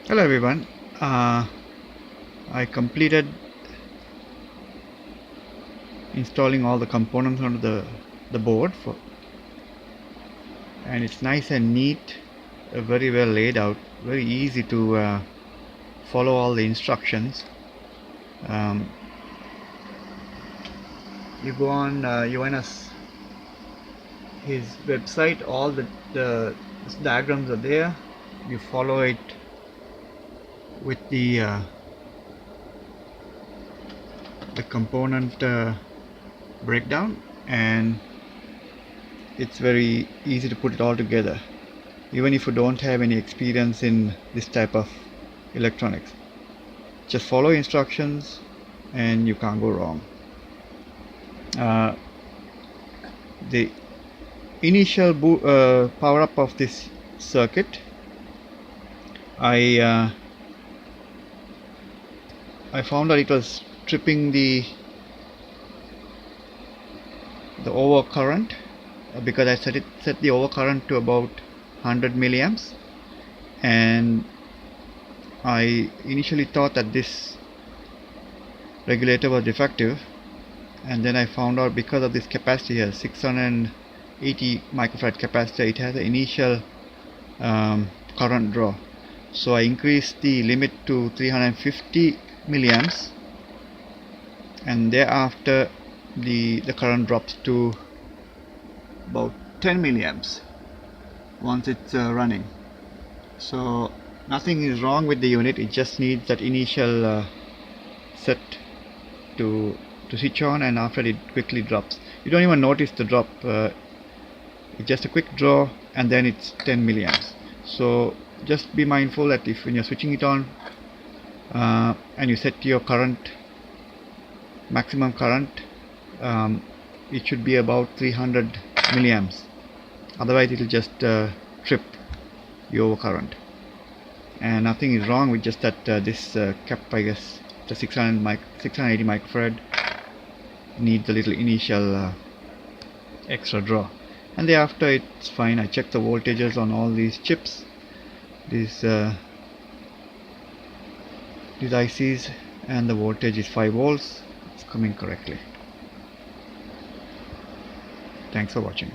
Hello everyone. I completed installing all the components onto the board and it's nice and neat, very well laid out, very easy to follow all the instructions. Um, you go on Johannes, his website, all the diagrams are there. You follow it with the component breakdown, and it's very easy to put it all together even if you don't have any experience in this type of electronics. Just follow instructions and you can't go wrong. The initial power up of this circuit, I found that it was tripping the overcurrent because I set the overcurrent to about 100 milliamps, and I initially thought that this regulator was defective, and then I found out because of this capacitor here, 680 microfarad capacitor, it has an initial current draw. So I increased the limit to 350 milliamps, and thereafter the current drops to about 10 milliamps once it's running. So nothing is wrong with the unit, it just needs that initial set to switch on, and after it quickly drops. You don't even notice the drop, it's just a quick draw and then it's 10 milliamps. So just be mindful that if when you're switching it on and you set your current, maximum current, it should be about 300 milliamps, otherwise it will just trip the overcurrent. And nothing is wrong with just that this cap, I guess the 680 microfarad needs a little initial extra draw, and thereafter it's fine. I checked the voltages on all these chips, these ICs, and the voltage is 5 volts. It's coming correctly. Thanks for watching.